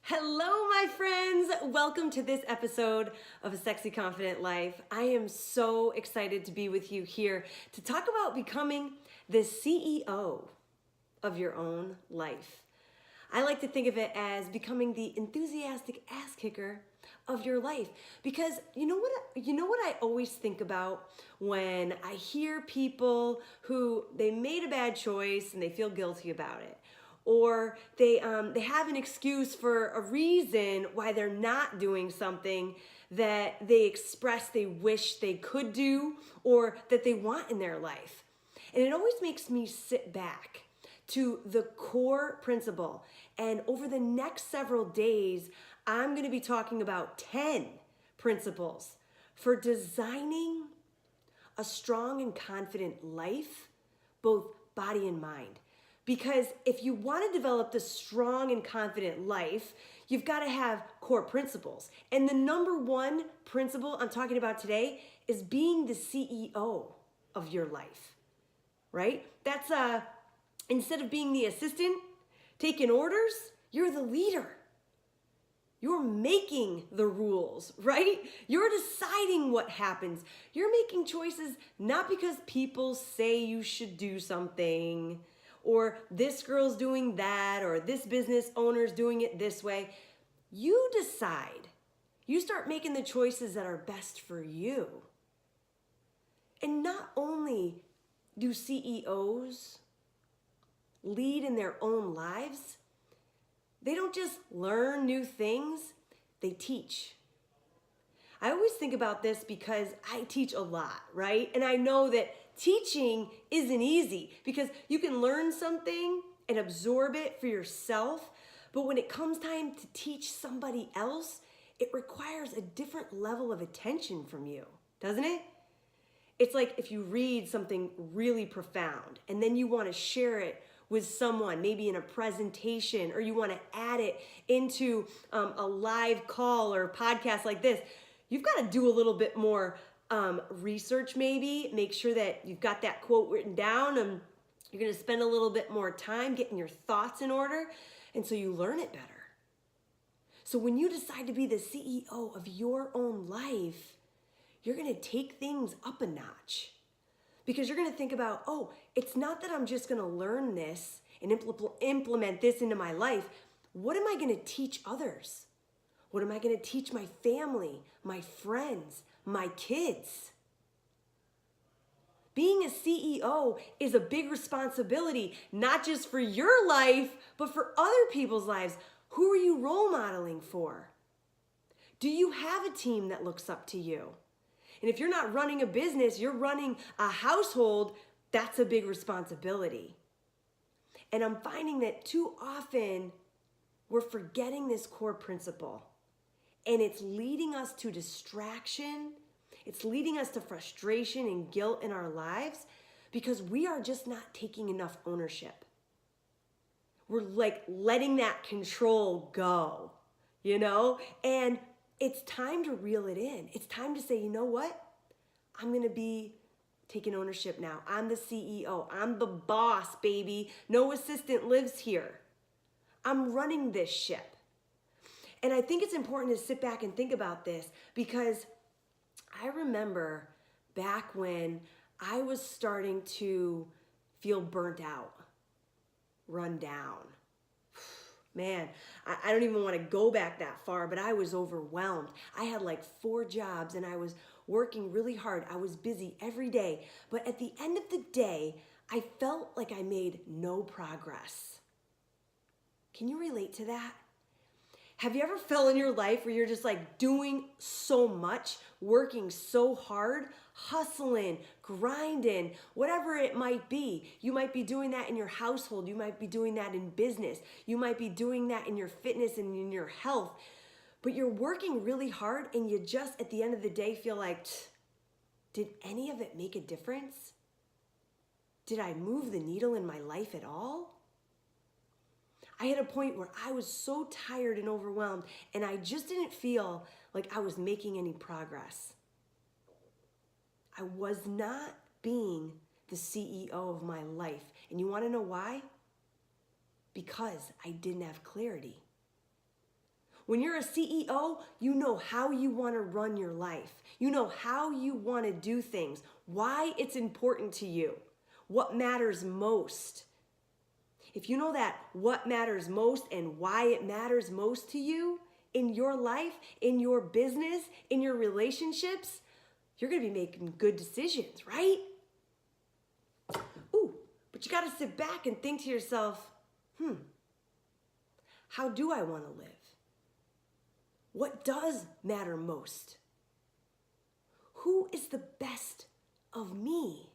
Hello, my friends. Welcome to this episode of A Sexy Confident Life. I am so excited to be with you here to talk about becoming the CEO of your own life. I like to think of it as becoming the enthusiastic ass kicker of your life, because you know what I always think about when I hear people who they made a bad choice and they feel guilty about it, or they have an excuse for a reason why they're not doing something that they express they wish they could do or that they want in their life. And it always makes me sit back to the core principle. And over the next several days, I'm going to be talking about 10 principles for designing a strong and confident life, both body and mind. Because if you want to develop the strong and confident life, you've got to have core principles. And the number one principle I'm talking about today is being the CEO of your life, right? That's instead of being the assistant, taking orders, you're the leader. You're making the rules, right? You're deciding what happens. You're making choices not because people say you should do something, or this girl's doing that, or this business owner's doing it this way. You decide. You start making the choices that are best for you. And not only do CEOs lead in their own lives, they don't just learn new things, they teach. I always think about this because I teach a lot, right? And I know that teaching isn't easy because you can learn something and absorb it for yourself, but when it comes time to teach somebody else, it requires a different level of attention from you, doesn't it? It's like if you read something really profound and then you want to share it with someone, maybe in a presentation, or you want to add it into a live call or podcast like this, you've got to do a little bit more research, maybe make sure that you've got that quote written down, and you're going to spend a little bit more time getting your thoughts in order, and so you learn it better. So when you decide to be the CEO of your own life, you're going to take things up a notch. Because you're going to think about, oh, it's not that I'm just going to learn this and implement this into my life. What am I going to teach others? What am I going to teach my family, my friends, my kids? Being a CEO is a big responsibility, not just for your life, but for other people's lives. Who are you role modeling for? Do you have a team that looks up to you? And if you're not running a business, you're running a household, that's a big responsibility. And I'm finding that too often we're forgetting this core principle. And it's leading us to distraction. It's leading us to frustration and guilt in our lives because we are just not taking enough ownership. We're like letting that control go, And it's time to reel it in. It's time to say, you know what? I'm going to be taking ownership now. I'm the CEO. I'm the boss, baby. No assistant lives here. I'm running this ship. And I think it's important to sit back and think about this because I remember back when I was starting to feel burnt out, run down. Man, I don't even want to go back that far, but I was overwhelmed. I had like 4 jobs and I was working really hard. I was busy every day. But at the end of the day, I felt like I made no progress. Can you relate to that? Have you ever felt in your life where you're just like doing so much, working so hard, hustling, grinding, whatever it might be? You might be doing that in your household. You might be doing that in business. You might be doing that in your fitness and in your health. But you're working really hard and you just at the end of the day feel like, did any of it make a difference? Did I move the needle in my life at all? I had a point where I was so tired and overwhelmed and I just didn't feel like I was making any progress. I was not being the CEO of my life. And you want to know why? Because I didn't have clarity. When you're a CEO, you know how you want to run your life. You know how you want to do things, why it's important to you, what matters most. If you know that what matters most and why it matters most to you in your life, in your business, in your relationships, you're going to be making good decisions, right? Ooh, but you got to sit back and think to yourself, how do I want to live? What does matter most? Who is the best of me?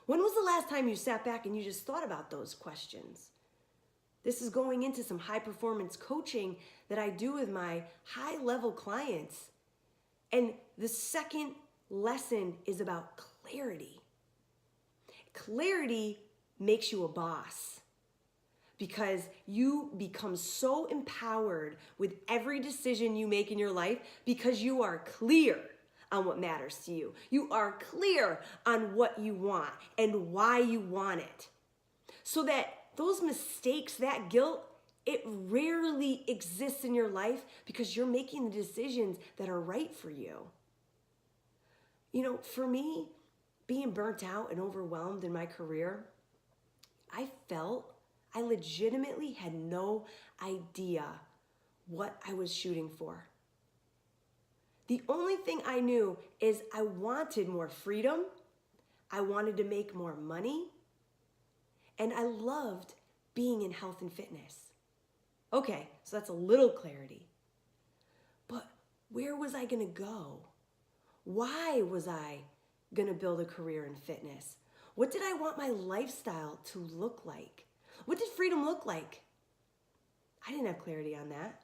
When was the last time you sat back and you just thought about those questions? This is going into some high performance coaching that I do with my high level clients. And the second lesson is about clarity. Clarity makes you a boss because you become so empowered with every decision you make in your life because you are clear on what matters to you. You are clear on what you want and why you want it. So that those mistakes, that guilt, it rarely exists in your life because you're making the decisions that are right for you. You know, for me, being burnt out and overwhelmed in my career, I legitimately had no idea what I was shooting for. The only thing I knew is I wanted more freedom, I wanted to make more money, and I loved being in health and fitness. Okay, so that's a little clarity. But where was I gonna go? Why was I gonna build a career in fitness? What did I want my lifestyle to look like? What did freedom look like? I didn't have clarity on that.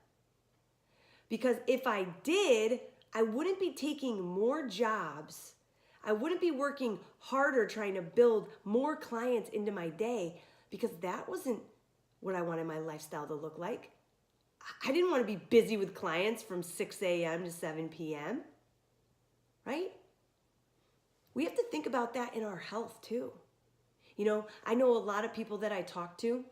Because if I did, I wouldn't be taking more jobs. I wouldn't be working harder trying to build more clients into my day because that wasn't what I wanted my lifestyle to look like. I didn't want to be busy with clients from 6 a.m. to 7 p.m., right? We have to think about that in our health too. You know, I know a lot of people that I talk to,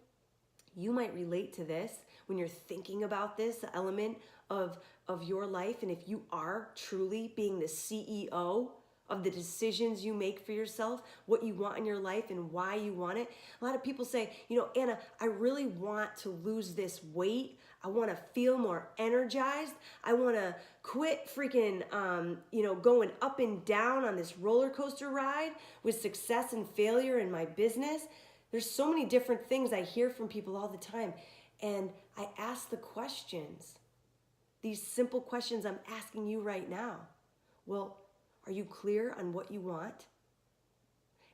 you might relate to this when you're thinking about this element of your life. And if you are truly being the CEO of the decisions you make for yourself, what you want in your life and why you want it. A lot of people say, you know, Anna, I really want to lose this weight. I want to feel more energized. I want to quit freaking, going up and down on this roller coaster ride with success and failure in my business. There's so many different things I hear from people all the time. And I ask the questions, these simple questions I'm asking you right now. Well, are you clear on what you want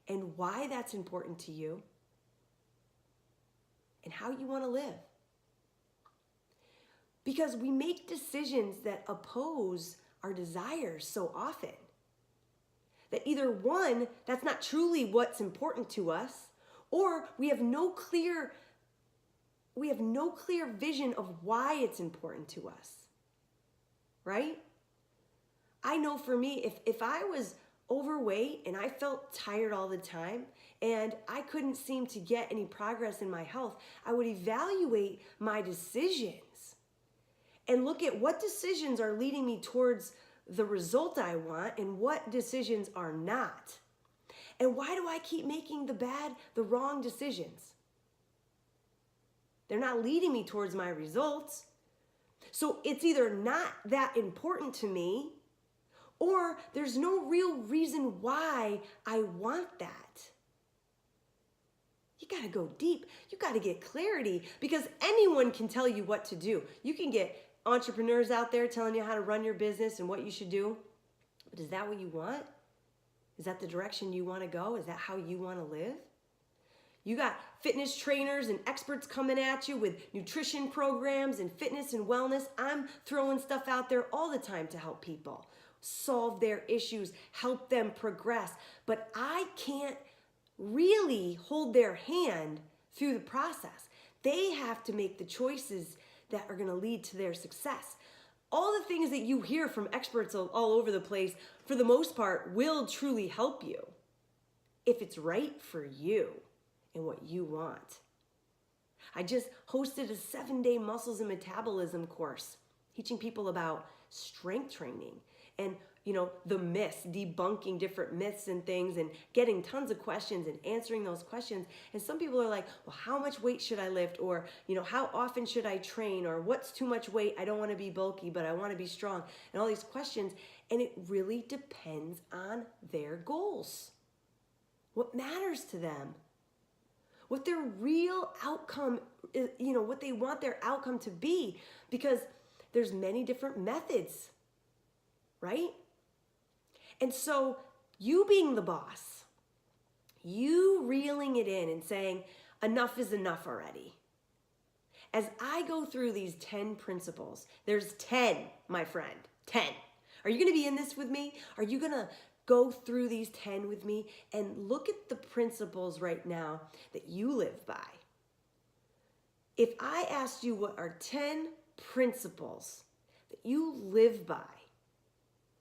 and why that's important to you and how you want to live? Because we make decisions that oppose our desires so often. That either one, that's not truly what's important to us, or we have no clear vision of why it's important to us. Right? I know for me, if I was overweight and I felt tired all the time and I couldn't seem to get any progress in my health, I would evaluate my decisions and look at what decisions are leading me towards the result I want and what decisions are not. And why do I keep making the wrong decisions? They're not leading me towards my results. So it's either not that important to me, or there's no real reason why I want that. You gotta go deep. You gotta get clarity because anyone can tell you what to do. You can get entrepreneurs out there telling you how to run your business and what you should do. But is that what you want? Is that the direction you want to go? Is that how you want to live? You got fitness trainers and experts coming at you with nutrition programs and fitness and wellness. I'm throwing stuff out there all the time to help people solve their issues, help them progress. But I can't really hold their hand through the process. They have to make the choices that are going to lead to their success. All the things that you hear from experts all over the place, for the most part, will truly help you if it's right for you and what you want. I just hosted a 7-day muscles and metabolism course, teaching people about strength training and, the myths, debunking different myths and things and getting tons of questions and answering those questions. And some people are like, well, how much weight should I lift? Or, how often should I train? Or what's too much weight? I don't want to be bulky, but I want to be strong. And all these questions. And it really depends on their goals. What matters to them? What their real outcome is, what they want their outcome to be. Because there's many different methods, right? And so you being the boss, you reeling it in and saying, enough is enough already. As I go through these 10 principles, there's 10, my friend, 10. Are you going to be in this with me? Are you going to go through these 10 with me and look at the principles right now that you live by? If I asked you what are 10 principles that you live by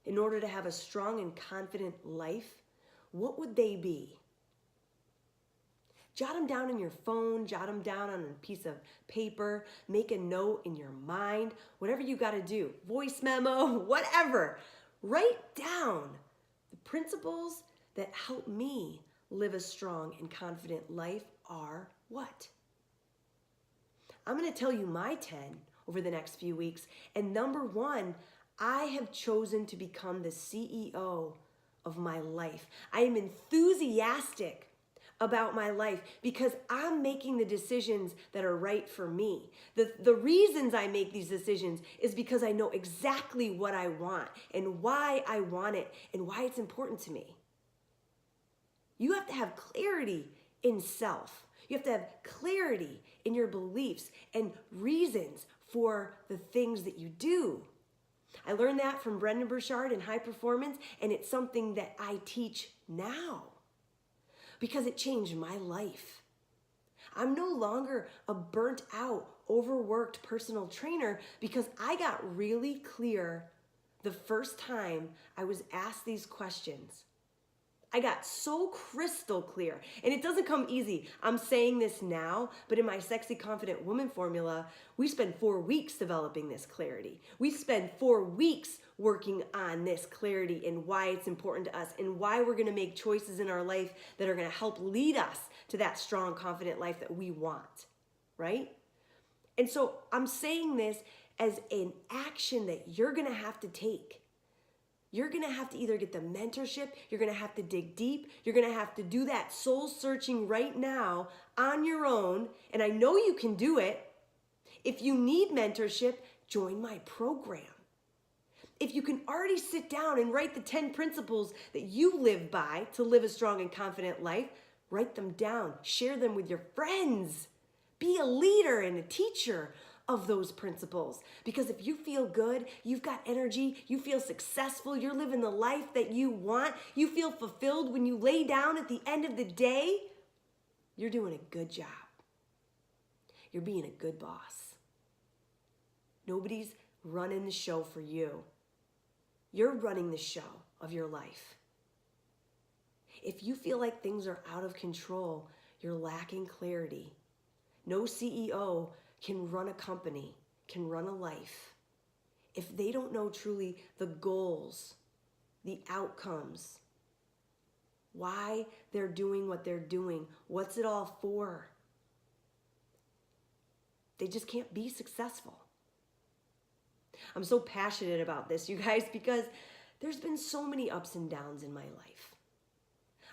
in order to have a strong and confident life, what would they be? Jot them down in your phone, jot them down on a piece of paper, make a note in your mind, whatever you got to do, voice memo, whatever. Write down the principles that help me live a strong and confident life are what? I'm going to tell you my 10 over the next few weeks. And number 1, I have chosen to become the CEO of my life. I am enthusiastic about my life because I'm making the decisions that are right for me. The reasons I make these decisions is because I know exactly what I want and why I want it and why it's important to me. You have to have clarity in self. You have to have clarity in your beliefs and reasons for the things that you do. I learned that from Brendon Burchard in High Performance, and it's something that I teach now because it changed my life. I'm no longer a burnt out, overworked personal trainer because I got really clear the first time I was asked these questions. I got so crystal clear, and it doesn't come easy. I'm saying this now, but in my Sexy Confident Woman formula, we spend 4 weeks developing this clarity. We spend 4 weeks working on this clarity and why it's important to us and why we're going to make choices in our life that are going to help lead us to that strong, confident life that we want, right? And so I'm saying this as an action that you're going to have to take. You're going to have to either get the mentorship, you're going to have to dig deep, you're going to have to do that soul searching right now on your own, and I know you can do it. If you need mentorship, join my program. If you can already sit down and write the 10 principles that you live by to live a strong and confident life, write them down, share them with your friends. Be a leader and a teacher of those principles. Because if you feel good, you've got energy, you feel successful, you're living the life that you want, you feel fulfilled when you lay down at the end of the day, you're doing a good job. You're being a good boss. Nobody's running the show for you. You're running the show of your life. If you feel like things are out of control, you're lacking clarity. No CEO can run a company, can run a life, if they don't know truly the goals, the outcomes, why they're doing what they're doing, what's it all for. They just can't be successful. I'm so passionate about this, you guys, because there's been so many ups and downs in my life.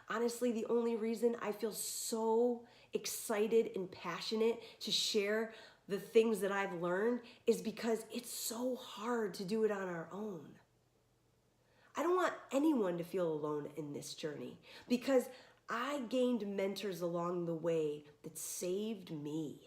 Honestly, the only reason I feel so excited and passionate to share the things that I've learned is because it's so hard to do it on our own. I don't want anyone to feel alone in this journey because I gained mentors along the way that saved me.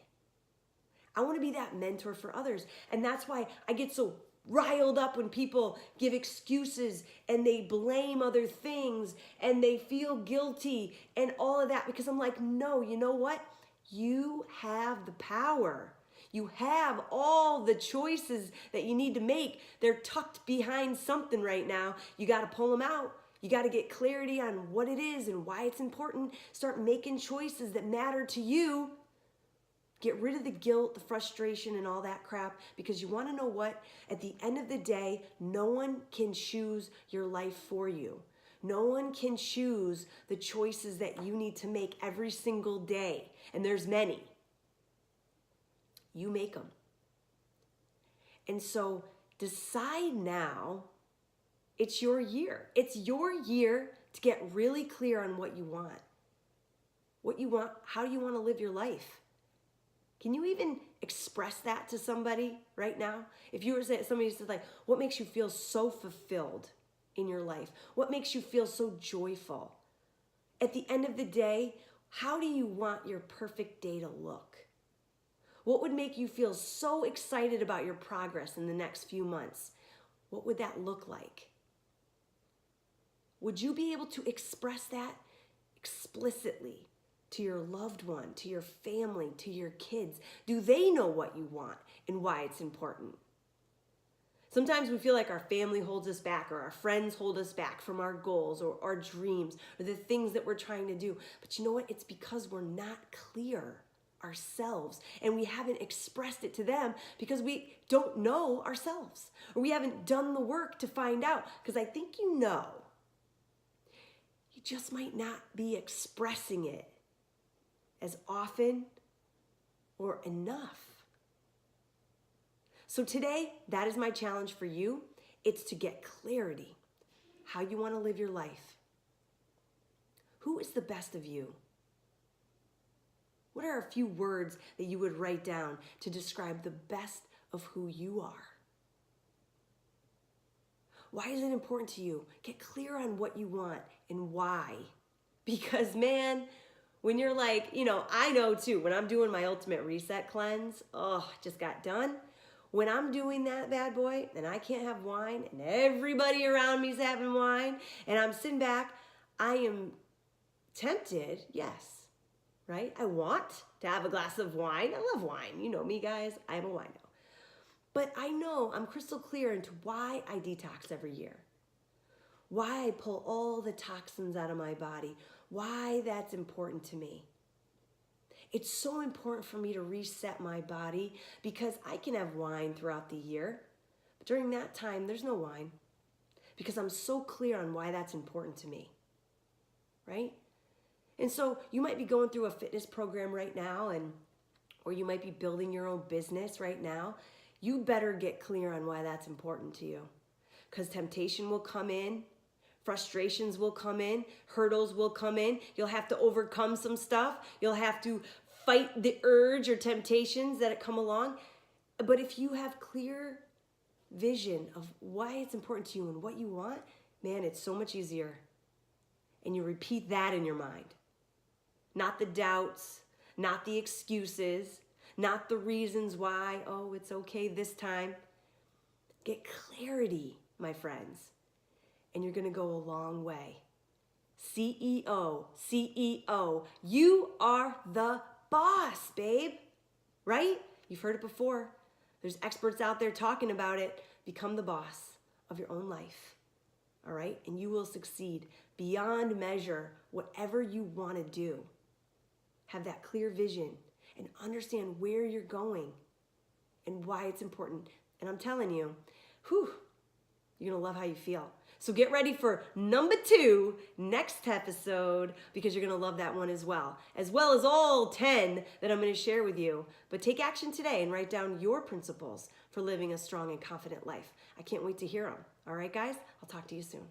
I want to be that mentor for others. And that's why I get so riled up when people give excuses and they blame other things and they feel guilty and all of that, because I'm like, no, you know what? You have the power. You have all the choices that you need to make. They're tucked behind something right now. You got to pull them out. You got to get clarity on what it is and why it's important. Start making choices that matter to you. Get rid of the guilt, the frustration, and all that crap, because you want to know what? At the end of the day, no one can choose your life for you. No one can choose the choices that you need to make every single day. And there's many. You make them. And so decide now, it's your year. It's your year to get really clear on what you want. What you want, how do you want to live your life? Can you even express that to somebody right now? If you were to say, somebody said like, what makes you feel so fulfilled in your life? What makes you feel so joyful? At the end of the day, how do you want your perfect day to look? What would make you feel so excited about your progress in the next few months? What would that look like? Would you be able to express that explicitly to your loved one, to your family, to your kids? Do they know what you want and why it's important? Sometimes we feel like our family holds us back, or our friends hold us back from our goals or our dreams or the things that we're trying to do. But you know what? It's because we're not clear ourselves, and we haven't expressed it to them because we don't know ourselves, or we haven't done the work to find out. Because I think you know, you just might not be expressing it as often or enough. So today, that is my challenge for you. It's to get clarity, how you want to live your life. Who is the best of you? What are a few words that you would write down to describe the best of who you are? Why is it important to you? Get clear on what you want and why. Because man, when you're like, I know too, when I'm doing my ultimate reset cleanse, just got done. When I'm doing that bad boy and I can't have wine and everybody around me is having wine and I'm sitting back, I am tempted, yes, right? I want to have a glass of wine. I love wine. You know me, guys. I'm a wino. But I know I'm crystal clear into why I detox every year, why I pull all the toxins out of my body, why that's important to me. It's so important for me to reset my body because I can have wine throughout the year, but during that time, there's no wine because I'm so clear on why that's important to me, right? And so you might be going through a fitness program right now, or you might be building your own business right now. You better get clear on why that's important to you, because temptation will come in, frustrations will come in, hurdles will come in. You'll have to overcome some stuff. You'll have to fight the urge or temptations that come along. But if you have clear vision of why it's important to you and what you want, man, it's so much easier. And you repeat that in your mind. Not the doubts, not the excuses, not the reasons why, it's okay this time. Get clarity, my friends, and you're going to go a long way. CEO, you are the boss, babe, right? You've heard it before. There's experts out there talking about it. Become the boss of your own life, all right? And you will succeed beyond measure whatever you want to do. Have that clear vision and understand where you're going and why it's important. And I'm telling you, you're going to love how you feel. So get ready for number 2 next episode, because you're going to love that one as well as all 10 that I'm going to share with you. But take action today and write down your principles for living a strong and confident life. I can't wait to hear them. All right, guys, I'll talk to you soon.